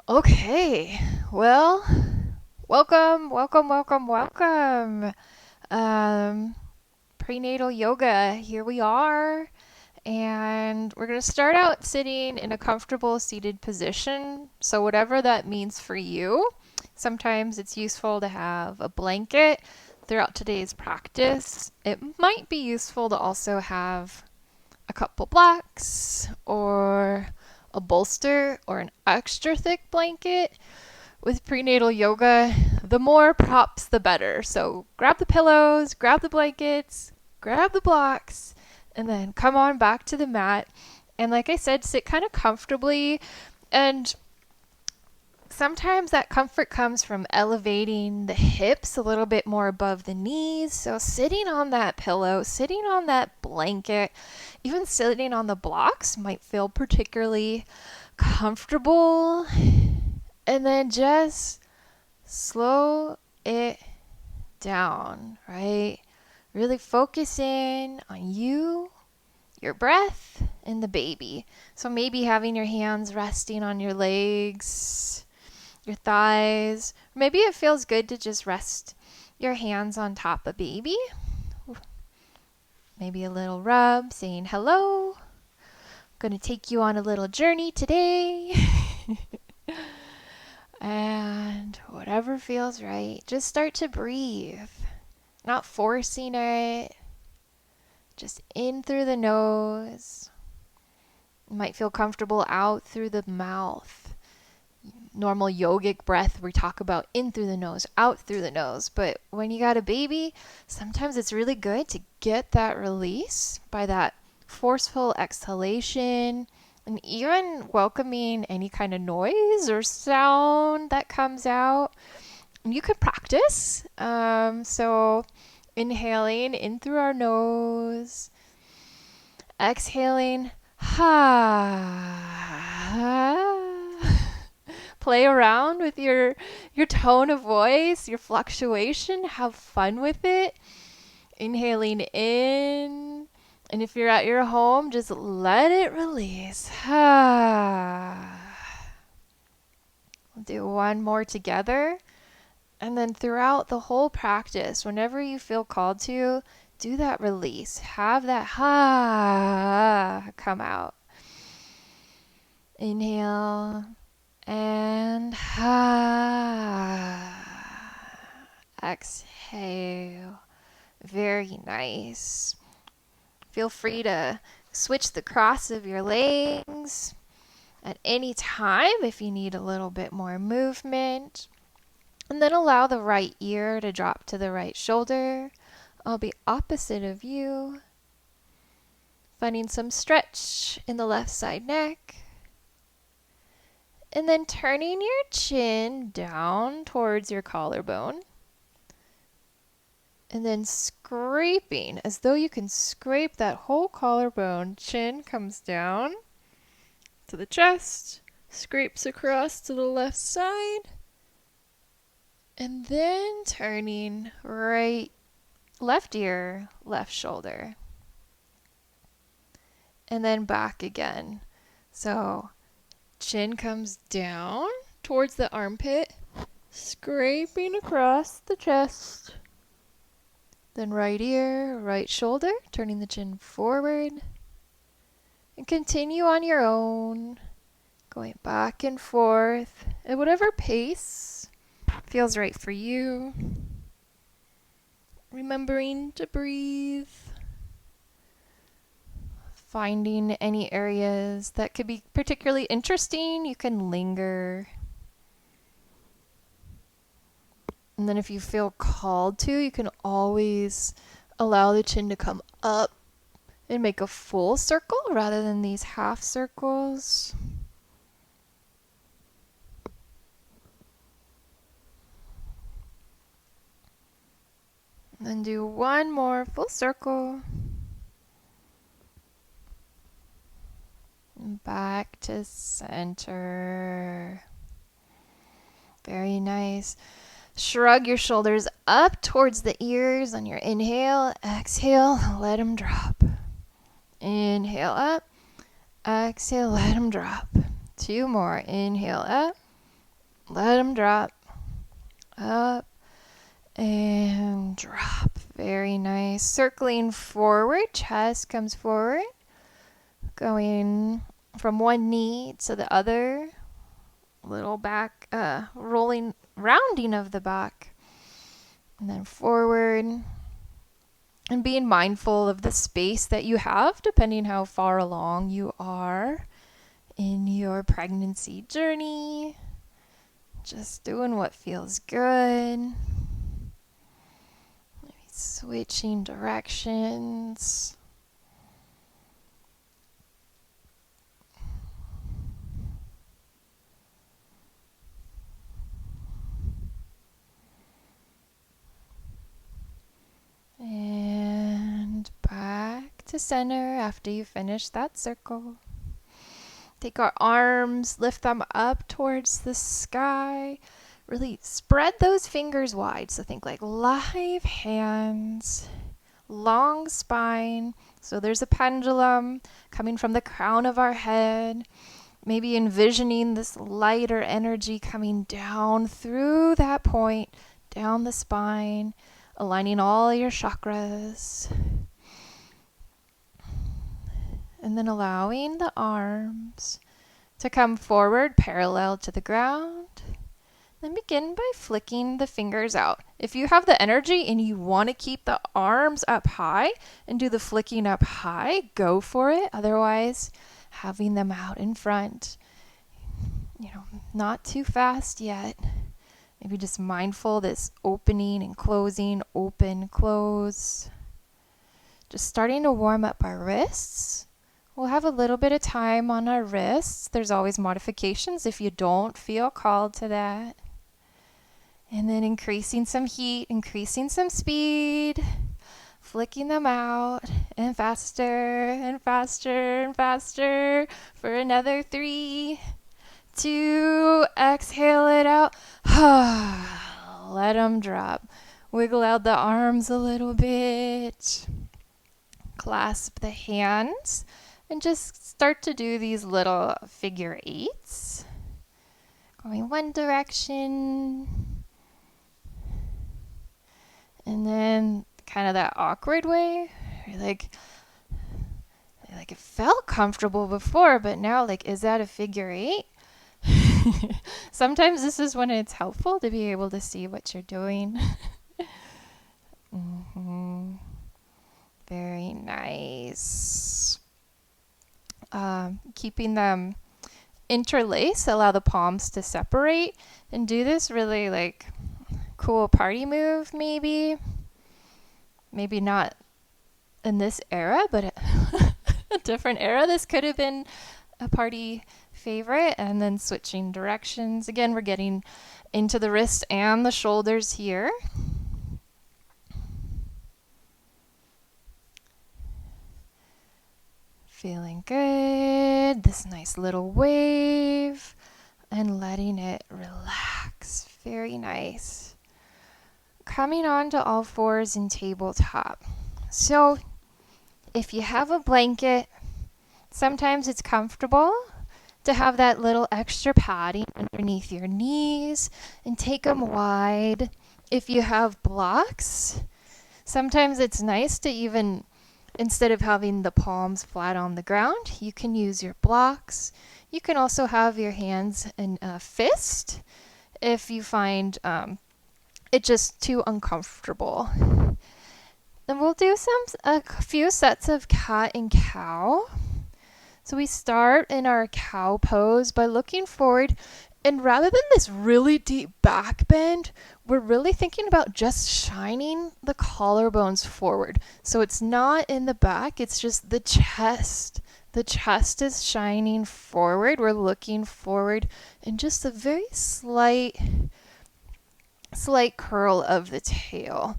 Okay, well, welcome. Um, Prenatal yoga, here we are. And we're going to start out sitting in a comfortable seated position. So, whatever that means for you, sometimes it's useful to have a blanket throughout today's practice. It might be useful to also have a couple blocks or a bolster or an extra thick blanket. With prenatal yoga, the more props, the better. So grab the pillows, grab the blankets, grab the blocks, and then come on back to the mat. And like I said, sit kind of comfortably. And sometimes that comfort comes from elevating the hips a little bit more above the knees. So sitting on that pillow, sitting on that blanket, even sitting on the blocks might feel particularly comfortable. And then just slow it down, right? Really focus in on you, your breath, and the baby. So maybe having your hands resting on your legs, your thighs. Maybe it feels good to just rest your hands on top of baby. Maybe a little rub saying hello. Gonna take you on a little journey today. And whatever feels right, just start to breathe. Not forcing it, just in through the nose. You might feel comfortable out through the mouth. Normal yogic breath, we talk about in through the nose, out through the nose. But when you got a baby, sometimes it's really good to get that release by that forceful exhalation and even welcoming any kind of noise or sound that comes out. You could practice. So inhaling in through our nose, exhaling, ha. Play around with your tone of voice, your fluctuation. Have fun with it. Inhaling in, and if you're at your home, just let it release. Ha. We'll do one more together. And then throughout the whole practice, whenever you feel called to, do that release. Have that ha come out. Inhale and ha. Exhale. Very nice. Feel free to switch the cross of your legs at any time if you need a little bit more movement. And then allow the right ear to drop to the right shoulder. I'll be opposite of you. Finding some stretch in the left side neck. And then turning your chin down towards your collarbone. And then scraping as though you can scrape that whole collarbone. Chin comes down to the chest, scrapes across to the left side. And then turning left ear, left shoulder. And then back again. So chin comes down towards the armpit, scraping across the chest. Then right ear, right shoulder, turning the chin forward. And continue on your own, going back and forth at whatever pace feels right for you. Remembering to breathe. Finding any areas that could be particularly interesting, you can linger. And then if you feel called to, you can always allow the chin to come up and make a full circle rather than these half circles. And then do one more full circle. And back to center. Very nice. Shrug your shoulders up towards the ears on your inhale. Exhale, let them drop. Inhale up. Exhale, let them drop. Two more. Inhale up. let them drop. Up and drop. Very nice. Circling forward, chest comes forward. Going from one knee to the other. Little back, rolling, rounding of the back. And then forward. And being mindful of the space that you have, depending how far along you are in your pregnancy journey. Just doing what feels good. Maybe switching directions. And back to center after you finish that circle. Take our arms, lift them up towards the sky. Really spread those fingers wide. So think like live hands, long spine. So there's a pendulum coming from the crown of our head. Maybe envisioning this lighter energy coming down through that point, down the spine, aligning all your chakras. And then allowing the arms to come forward parallel to the ground. Then begin by flicking the fingers out. If you have the energy and you want to keep the arms up high and do the flicking up high, go for it. Otherwise, having them out in front. Not too fast yet. Maybe just mindful this opening and closing, open, close. Just starting to warm up our wrists. We'll have a little bit of time on our wrists. There's always modifications if you don't feel called to that. And then increasing some heat, increasing some speed, flicking them out, and faster and faster and faster for another 3, 2, exhale it out. Let them drop. Wiggle out the arms a little bit. Clasp the hands. And just start to do these little figure 8s. Going one direction. And then kind of that awkward way. Like it felt comfortable before, but now is that a figure 8? Sometimes this is when it's helpful to be able to see what you're doing. Very nice. Keeping them interlaced, allow the palms to separate, and do this really cool party move maybe not in this era, but a different era. This could have been a party favorite. And then switching directions. Again, we're getting into the wrist and the shoulders here. Feeling good. This nice little wave. And letting it relax. Very nice. Coming on to all fours in tabletop. So if you have a blanket, sometimes it's comfortable to have that little extra padding underneath your knees and take them wide. If you have blocks, sometimes it's nice to even, instead of having the palms flat on the ground, you can use your blocks. You can also have your hands in a fist if you find it just too uncomfortable. Then we'll do a few sets of cat and cow. So we start in our cow pose by looking forward, and rather than this really deep back bend, we're really thinking about just shining the collarbones forward. So it's not in the back, it's just the chest. The chest is shining forward. We're looking forward, and just a very slight curl of the tail.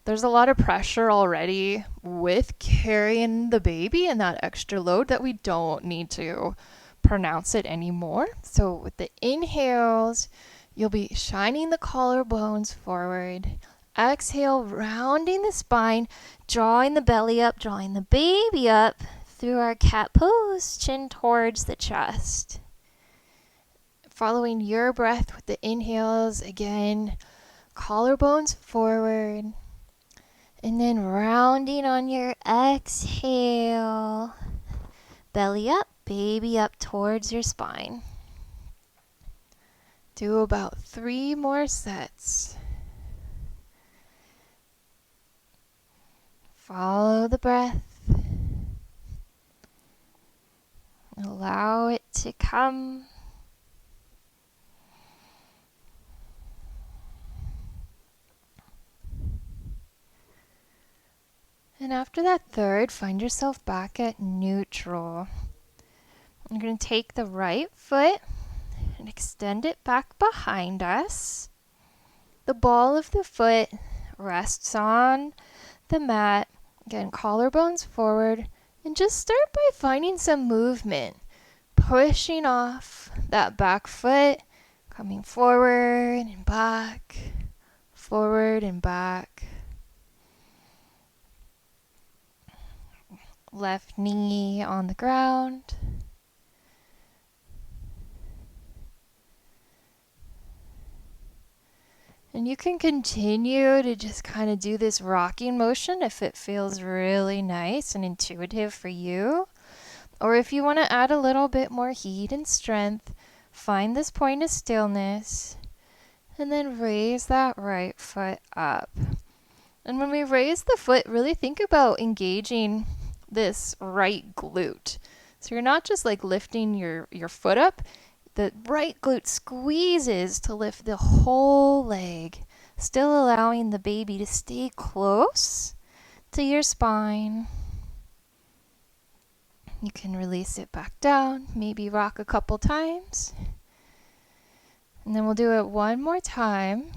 There's a lot of pressure already with carrying the baby and that extra load that we don't need to pronounce it anymore. So with the inhales, you'll be shining the collarbones forward. Exhale, rounding the spine, drawing the belly up, drawing the baby up through our cat pose, chin towards the chest. following your breath with the inhales. Again, collarbones forward. And then rounding on your exhale. Belly up, baby up towards your spine. Do about 3 more sets. Follow the breath. Allow it to come. And after that third, find yourself back at neutral. You're going to take the right foot and extend it back behind us. The ball of the foot rests on the mat. Again, collarbones forward. And just start by finding some movement. Pushing off that back foot, coming forward and back, forward and back. Left knee on the ground. And you can continue to just kind of do this rocking motion if it feels really nice and intuitive for you. Or if you want to add a little bit more heat and strength, find this point of stillness and then raise that right foot up. And when we raise the foot, really think about engaging this right glute. So you're not just like lifting your foot up. The right glute squeezes to lift the whole leg, still allowing the baby to stay close to your spine. You can release it back down, maybe rock a couple times. And then we'll do it one more time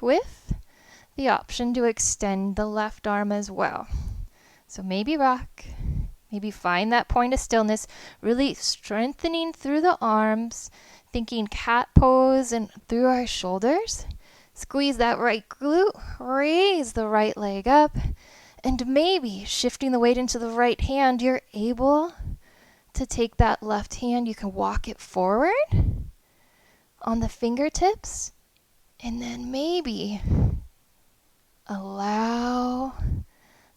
with the option to extend the left arm as well. So maybe rock. Maybe find that point of stillness, really strengthening through the arms, thinking cat pose and through our shoulders. Squeeze that right glute, raise the right leg up, and maybe shifting the weight into the right hand, you're able to take that left hand, you can walk it forward on the fingertips, and then maybe allow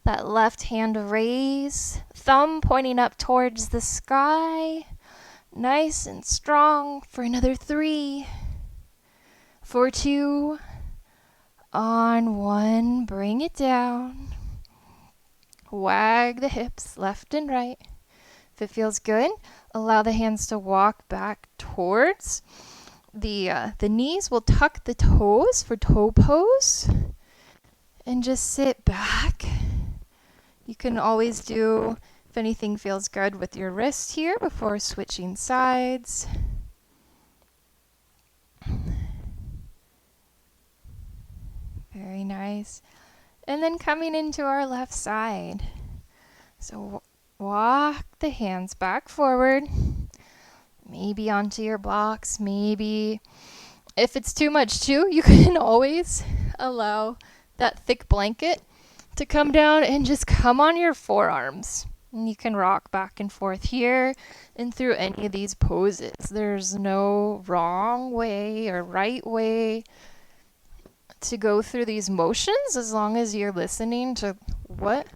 that left hand to raise, thumb pointing up towards the sky, nice and strong for another 3, for 2, on 1, bring it down, wag the hips left and right. If it feels good, allow the hands to walk back towards the knees. We'll tuck the toes for toe pose and just sit back. You can always do, if anything feels good, with your wrist here before switching sides. Very nice. And then coming into our left side. So walk the hands back forward, maybe onto your blocks, maybe if it's too much too, you can always allow that thick blanket to come down and just come on your forearms. And you can rock back and forth here and through any of these poses. There's no wrong way or right way to go through these motions as long as you're listening to what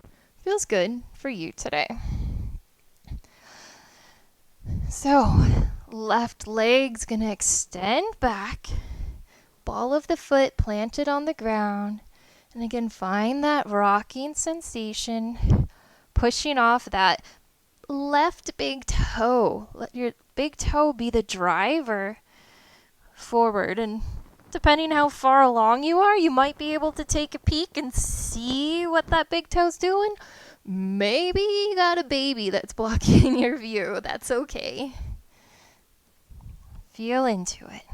feels good for you today. So, left leg's gonna extend back, ball of the foot planted on the ground. And again, find that rocking sensation, pushing off that left big toe. Let your big toe be the driver forward. And depending how far along you are, you might be able to take a peek and see what that big toe's doing. Maybe you got a baby that's blocking your view. That's okay. Feel into it.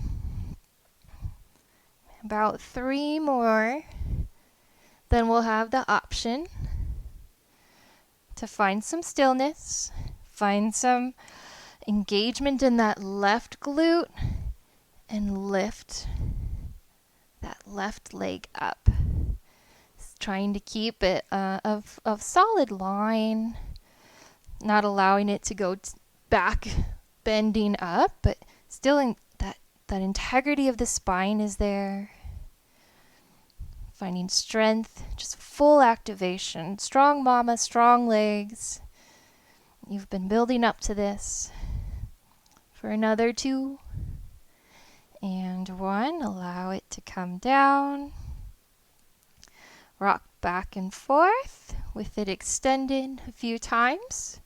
About 3 more. Then we'll have the option to find some stillness, find some engagement in that left glute, and lift that left leg up. Trying to keep it of solid line, not allowing it to go back, bending up, but still in that that integrity of the spine is there. Finding strength, just full activation. Strong mama, strong legs. You've been building up to this. For another 2 and 1, allow it to come down. Rock back and forth with it extended a few times.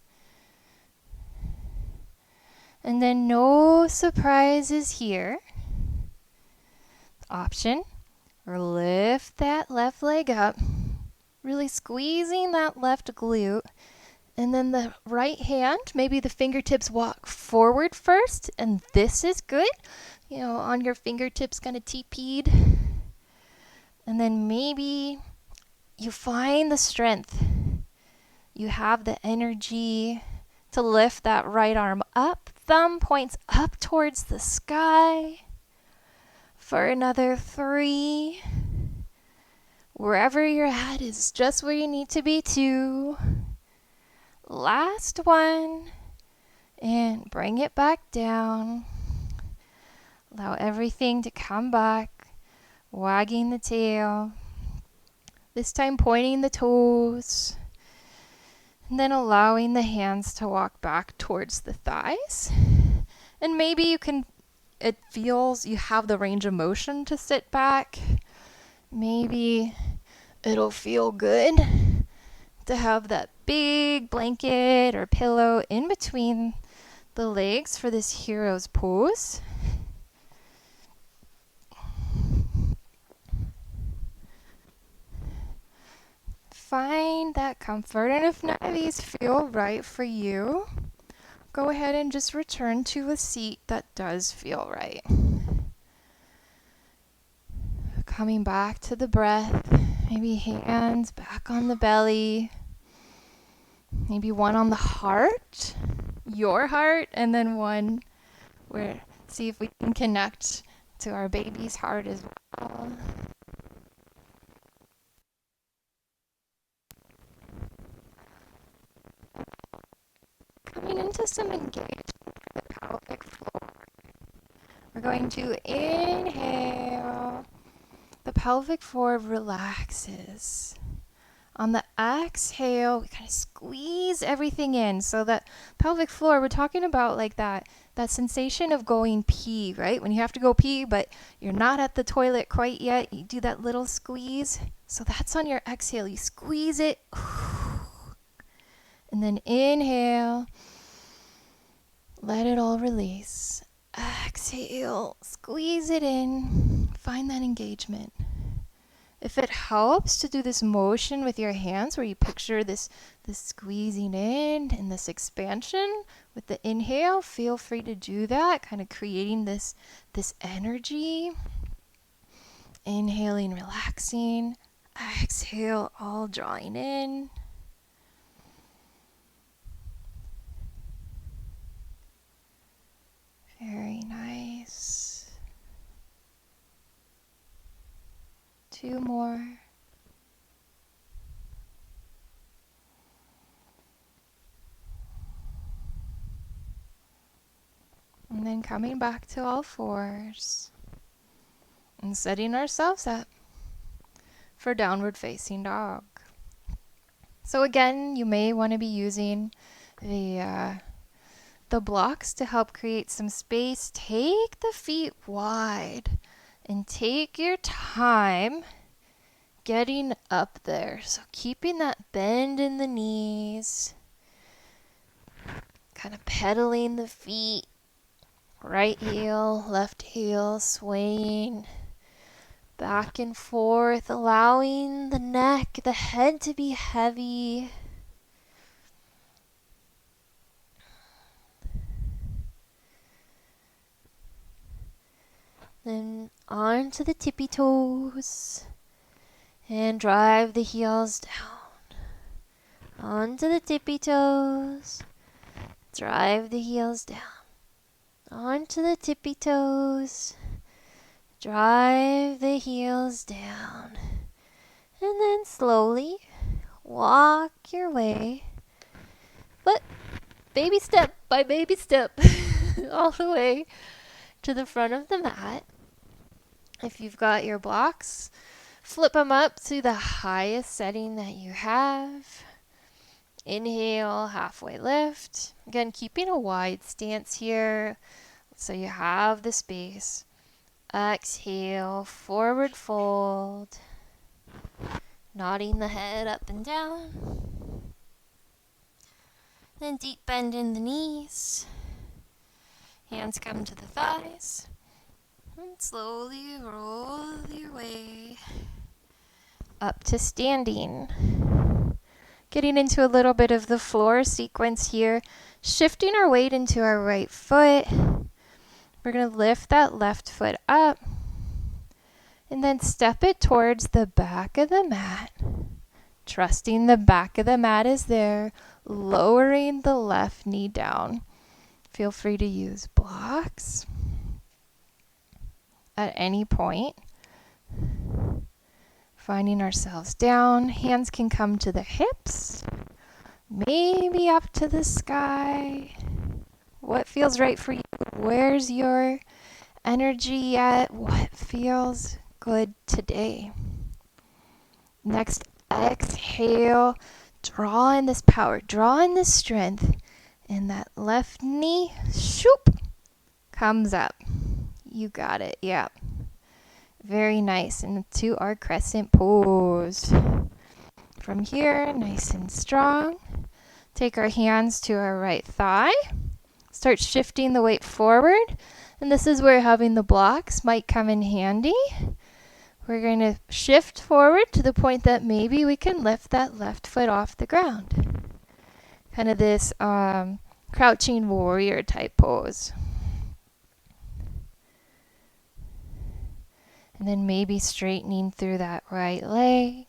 And then no surprises here. Option, or lift that left leg up, really squeezing that left glute. And then the right hand, maybe the fingertips walk forward first, and this is good. You know, on your fingertips, kind of TP'd. And then maybe you find the strength. You have the energy to lift that right arm up. Thumb points up towards the sky. For another 3. Wherever you're at is just where you need to be 2. Last 1. And bring it back down. Allow everything to come back. Wagging the tail. This time pointing the toes. And then allowing the hands to walk back towards the thighs. And maybe it feels you have the range of motion to sit back. Maybe it'll feel good to have that big blanket or pillow in between the legs for this hero's pose. Find that comfort, and if none of these feel right for you, go ahead and just return to a seat that does feel right. Coming back to the breath, maybe hands back on the belly, maybe one on the heart, your heart, and then one where, see if we can connect to our baby's heart as well. Coming into some engagement for the pelvic floor. We're going to inhale. The pelvic floor relaxes. On the exhale, we kind of squeeze everything in. So that pelvic floor, we're talking about like that sensation of going pee, right? When you have to go pee, but you're not at the toilet quite yet, you do that little squeeze. So that's on your exhale. You squeeze it. And then inhale. Let it all release. Exhale. Squeeze it in. Find that engagement. If it helps to do this motion with your hands where you picture this squeezing in and this expansion with the inhale, feel free to do that, kind of creating this energy. Inhaling, relaxing. Exhale, all drawing in. Very nice. 2 more. And then coming back to all fours and setting ourselves up for downward facing dog. So again, you may want to be using the blocks to help create some space. Take the feet wide and take your time getting up there. So keeping that bend in the knees, kind of pedaling the feet, right heel, left heel, swaying back and forth, allowing the neck, the head to be heavy. Then onto the tippy toes and drive the heels down. Onto the tippy toes, drive the heels down. Onto the tippy toes, drive the heels down. And then slowly walk your way, but baby step by baby step all the way to the front of the mat. If you've got your blocks, flip them up to the highest setting that you have. Inhale, halfway lift. Again, keeping a wide stance here so you have the space. Exhale, forward fold. Nodding the head up and down. Then deep bend in the knees. Hands come to the thighs. And slowly roll your way up to standing. Getting into a little bit of the floor sequence here. Shifting our weight into our right foot. We're going to lift that left foot up. And then step it towards the back of the mat. Trusting the back of the mat is there. Lowering the left knee down. Feel free to use blocks at any point. Finding ourselves down. Hands can come to the hips. Maybe up to the sky. What feels right for you? Where's your energy at? What feels good today? Next, exhale. Draw in this power. Draw in this strength. And that left knee, shoop, comes up. You got it. Yeah. Very nice. Into our crescent pose. From here, nice and strong. Take our hands to our right thigh. Start shifting the weight forward. And this is where having the blocks might come in handy. We're going to shift forward to the point that maybe we can lift that left foot off the ground. Kind of this crouching warrior type pose. And then maybe straightening through that right leg.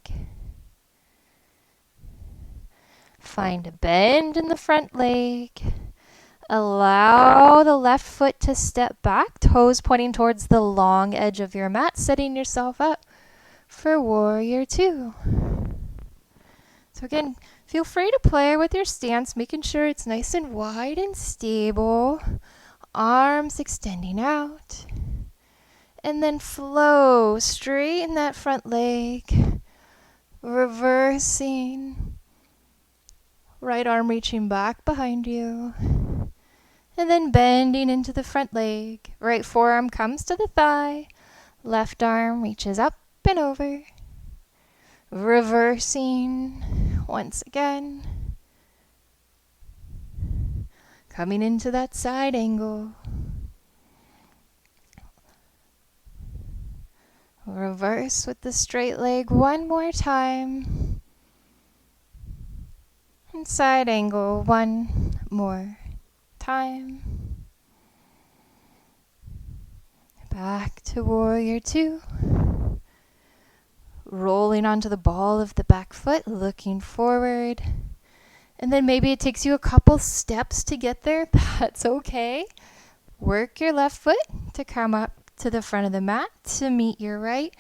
Find a bend in the front leg. Allow the left foot to step back, toes pointing towards the long edge of your mat, setting yourself up for warrior two. So again, feel free to play with your stance, making sure it's nice and wide and stable. Arms extending out. And then flow, straighten that front leg, reversing, right arm reaching back behind you, and then bending into the front leg. Right forearm comes to the thigh, left arm reaches up and over, reversing once again, coming into that side angle. Reverse with the straight leg one more time. And side angle one more time. Back to warrior two. Rolling onto the ball of the back foot, looking forward. And then maybe it takes you a couple steps to get there. That's okay. Work your left foot to come up to the front of the mat to meet your right.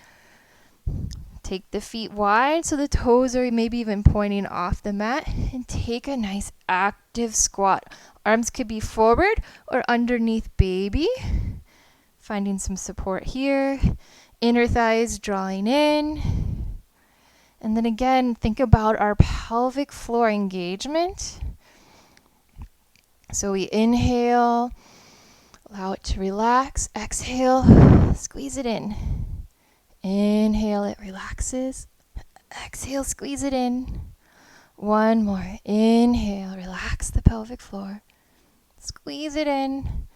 Take the feet wide so the toes are maybe even pointing off the mat, and take a nice active squat. Arms could be forward or underneath baby. Finding some support here. Inner thighs drawing in. And then again, think about our pelvic floor engagement. So we inhale. Allow it to relax. Exhale, squeeze it in. Inhale, it relaxes. Exhale, squeeze it in. One more. Inhale, relax the pelvic floor. Squeeze it in.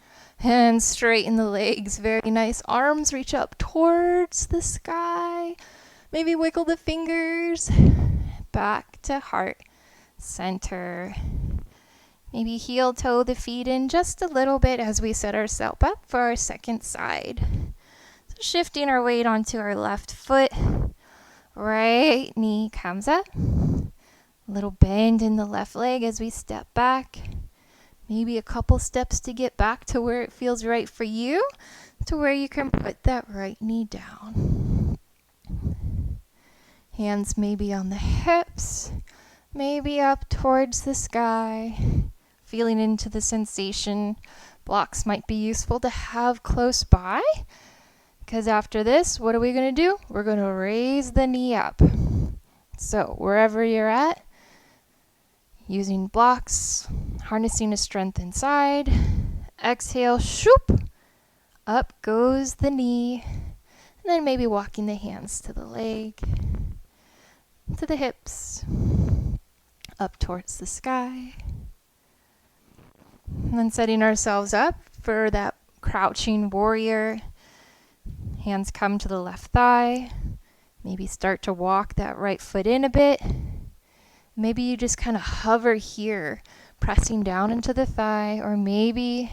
And straighten the legs. Very nice. Arms reach up towards the sky. Maybe wiggle the fingers. Back to heart center. Maybe heel toe the feet in just a little bit as we set ourselves up for our second side. So shifting our weight onto our left foot. Right knee comes up. A little bend in the left leg as we step back. Maybe a couple steps to get back to where it feels right for you, to where you can put that right knee down. Hands maybe on the hips, maybe up towards the sky. Feeling into the sensation Blocks might be useful to have close by, because after this, what are we going to do? We're going to raise the knee up. So wherever you're at, using blocks, harnessing a strength inside. Exhale, shoop, up goes the knee. And then maybe walking the hands to the leg, to the hips, up towards the sky. And then setting ourselves up for that crouching warrior. Hands come to the left thigh. Maybe start to walk that right foot in a bit. Maybe you just kind of hover here, pressing down into the thigh, or maybe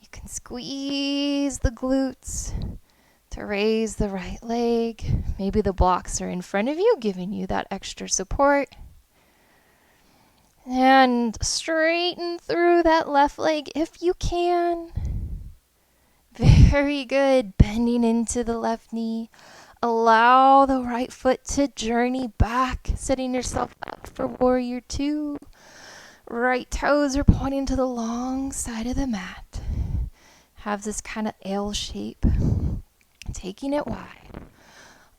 you can squeeze the glutes to raise the right leg. Maybe the blocks are in front of you, giving you that extra support. And straighten through that left leg if you can. Very good. Bending into the left knee. Allow the right foot to journey back, setting yourself up for warrior two. Right toes are pointing to the long side of the mat. Have this kind of L shape. Taking it wide.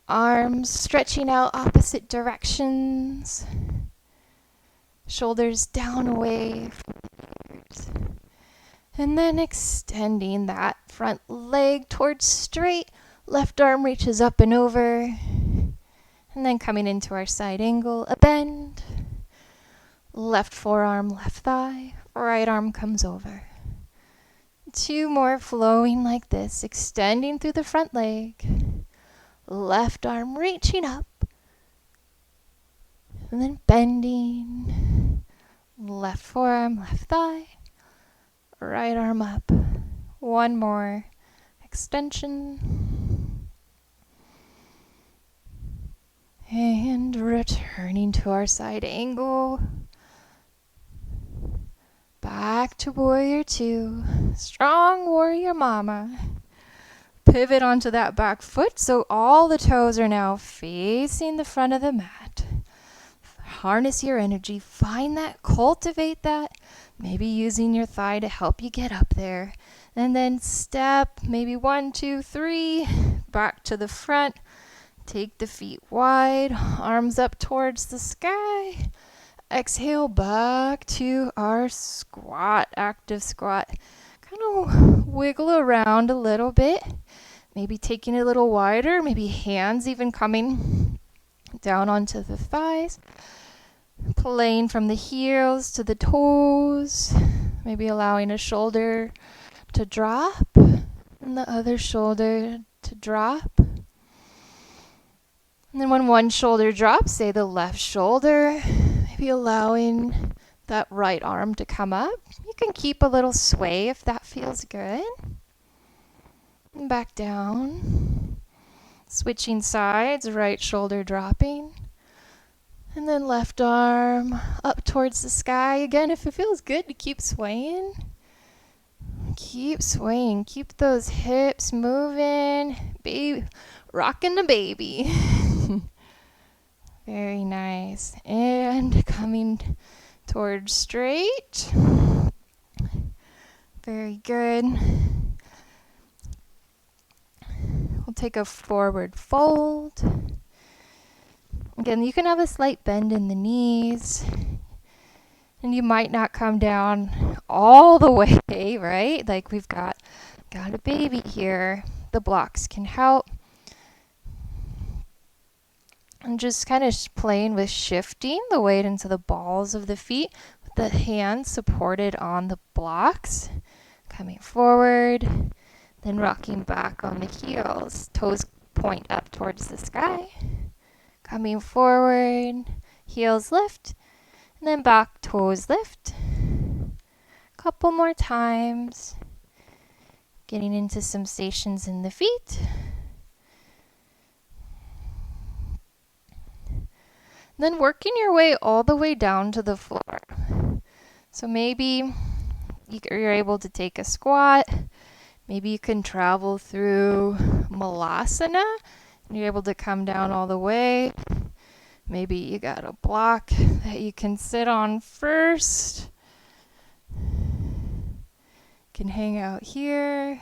Arms stretching out opposite directions. Shoulders down away from the ears. And then extending that front leg towards straight. Left arm reaches up and over. And then coming into our side angle, a bend. Left forearm, left thigh. Right arm comes over. Two more flowing like this, extending through the front leg. Left arm reaching up. And then bending. Left forearm, left thigh. Right arm up. One more extension. And returning to our side angle. Back to warrior two. Strong warrior mama. Pivot onto that back foot so all the toes are now facing the front of the mat. Harness your energy. Find that. Cultivate that. Maybe using your thigh to help you get up there. And then step, maybe 1, 2, 3, back to the front. Take the feet wide, arms up towards the sky. Exhale back to our squat, active squat. Kind of wiggle around a little bit. Maybe taking it a little wider, maybe hands even coming down onto the thighs. Playing from the heels to the toes. Maybe allowing a shoulder to drop and the other shoulder to drop. And then when one shoulder drops, say the left shoulder, maybe allowing that right arm to come up. You can keep a little sway if that feels good. And back down. Switching sides, right shoulder dropping. And then left arm up towards the sky. Again, if it feels good to keep swaying. Keep swaying. Keep those hips moving. Baby, rocking the baby. Very nice. And coming towards straight. Very good. We'll take a forward fold. Again, you can have a slight bend in the knees. And you might not come down all the way, right? Like we've got a baby here. The blocks can help. And just kind of playing with shifting the weight into the balls of the feet with the hands supported on the blocks. Coming forward, then rocking back on the heels. Toes point up towards the sky. Coming forward, heels lift, and then back, toes lift. Couple more times. Getting into sensations in the feet. Then working your way all the way down to the floor. So maybe you're able to take a squat. Maybe you can travel through malasana. And you're able to come down all the way. Maybe you got a block that you can sit on first. Can hang out here.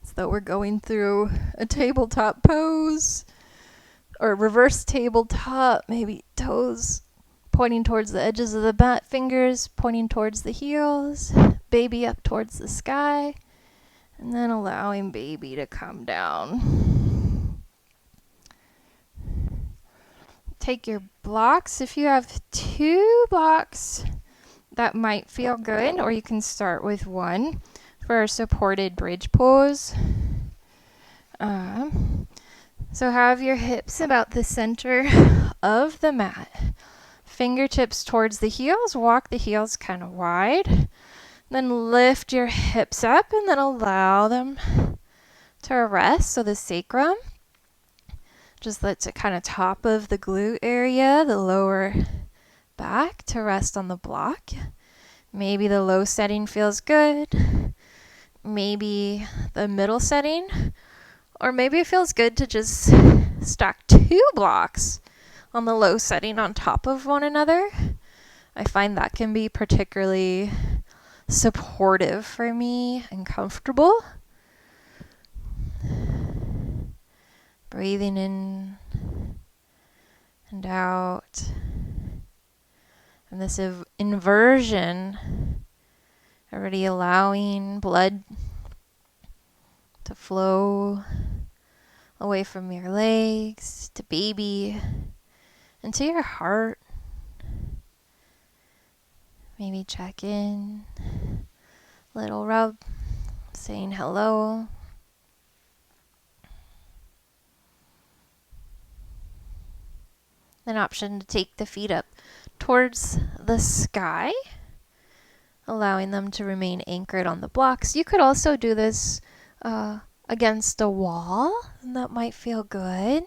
So we're going through a tabletop pose or reverse tabletop, maybe toes pointing towards the edges of the mat, fingers pointing towards the heels, baby up towards the sky, and then allowing baby to come down. Take your blocks. If you have 2 blocks, that might feel good, or you can start with 1 for a supported bridge pose. So have your hips about the center of the mat. Fingertips towards the heels. Walk the heels kind of wide. Then lift your hips up and then allow them to rest. So the sacrum, just let it kind of top of the glute area, the lower back to rest on the block. Maybe the low setting feels good. Maybe the middle setting. Or maybe it feels good to just stack 2 blocks on the low setting on top of one another. I find that can be particularly supportive for me and comfortable. Breathing in and out. And this inversion, already allowing blood to flow away from your legs to baby and to your heart. Maybe check in, little rub, saying hello. An option to take the feet up towards the sky, allowing them to remain anchored on the blocks. You could also do this against a wall, and that might feel good.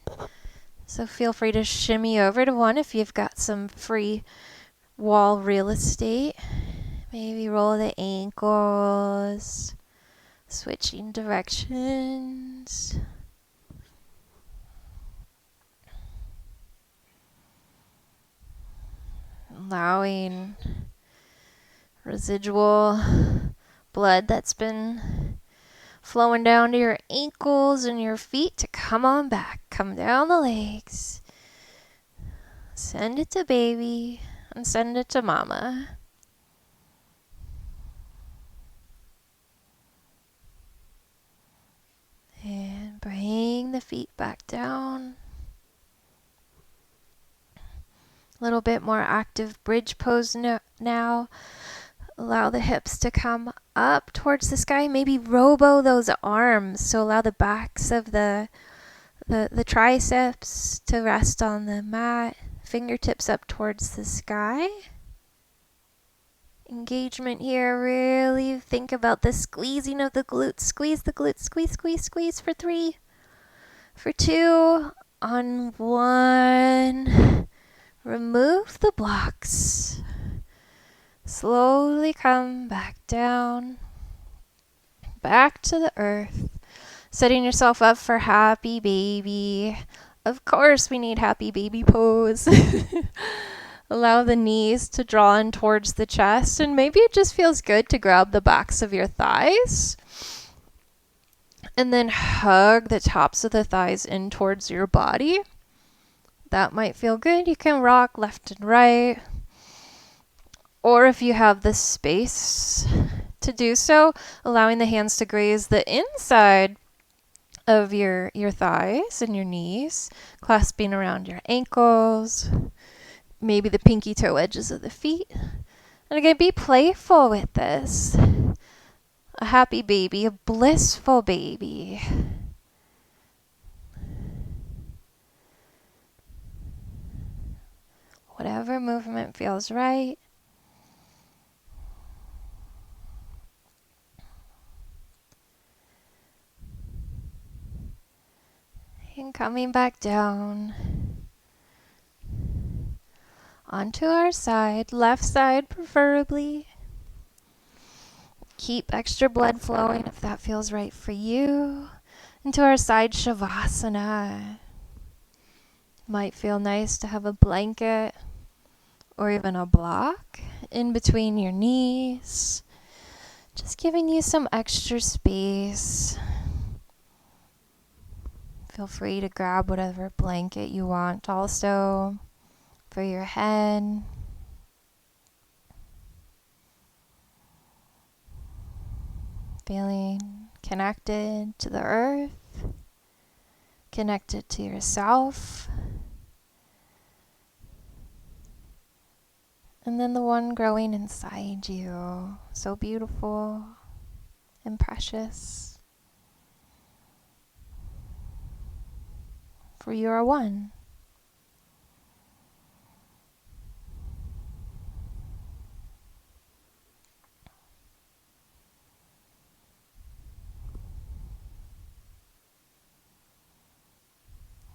So feel free to shimmy over to one if you've got some free wall real estate. Maybe roll the ankles, switching directions. Allowing residual blood that's been flowing down to your ankles and your feet to come on back. Come down the legs. Send it to baby and send it to mama. And bring the feet back down. A little bit more active bridge pose now. Allow the hips to come up towards the sky. Maybe robo those arms. So allow the backs of the triceps to rest on the mat. Fingertips up towards the sky. Engagement here. Really think about the squeezing of the glutes. Squeeze the glutes. Squeeze, squeeze, squeeze for 3. For 2. On 1. Remove the blocks. Slowly come back down. Back to the earth. Setting yourself up for happy baby. Of course we need happy baby pose. Allow the knees to draw in towards the chest, and maybe it just feels good to grab the backs of your thighs. And then hug the tops of the thighs in towards your body. That might feel good. You can rock left and right. Or if you have the space to do so, allowing the hands to graze the inside of your thighs and your knees, clasping around your ankles, maybe the pinky toe edges of the feet. And again, be playful with this. A happy baby, a blissful baby. Whatever movement feels right. And coming back down onto our side, left side preferably. Keep extra blood flowing if that feels right for you. Into our side shavasana. Might feel nice to have a blanket or even a block in between your knees, just giving you some extra space. Feel free to grab whatever blanket you want also for your head. Feeling connected to the earth, connected to yourself, and then the one growing inside you, so beautiful and precious. For you are one.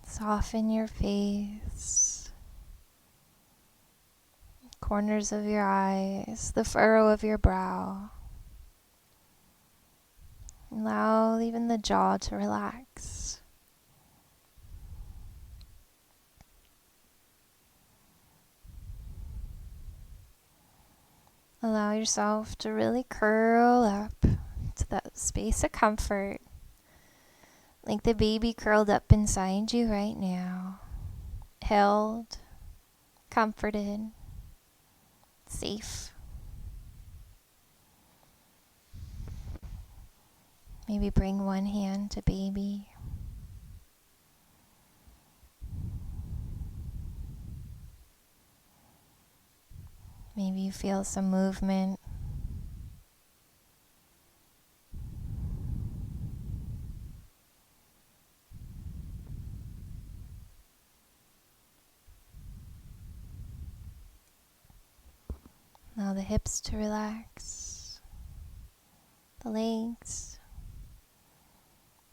Soften your face, corners of your eyes, the furrow of your brow. Allow even the jaw to relax. Allow yourself to really curl up to that space of comfort, like the baby curled up inside you right now, held, comforted, safe. Maybe bring one hand to baby. Maybe you feel some movement. Allow the hips to relax, the legs,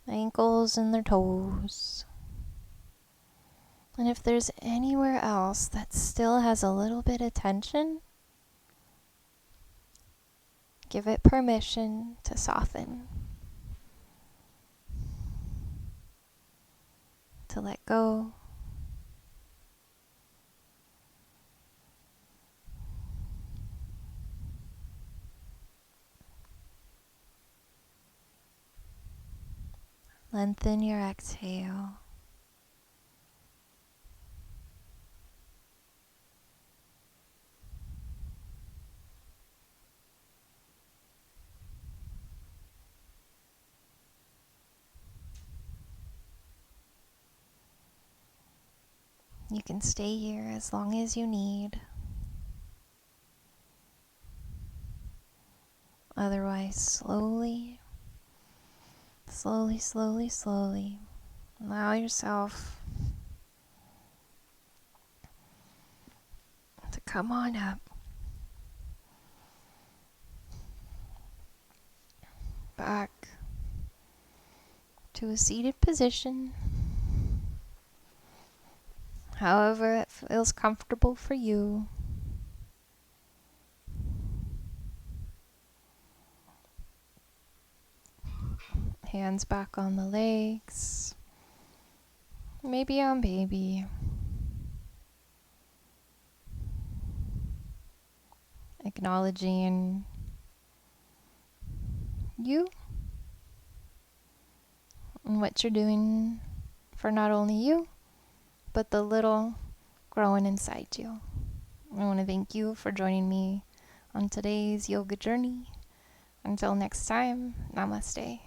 the ankles and their toes. And if there's anywhere else that still has a little bit of tension, give it permission to soften, to let go. Lengthen your exhale. You can stay here as long as you need. Otherwise, slowly, allow yourself to come on up. Back to a seated position. However it feels comfortable for you. Hands back on the legs. Maybe on baby. Acknowledging you and what you're doing for not only you, but the little growing inside you. I want to thank you for joining me on today's yoga journey. Until next time, namaste.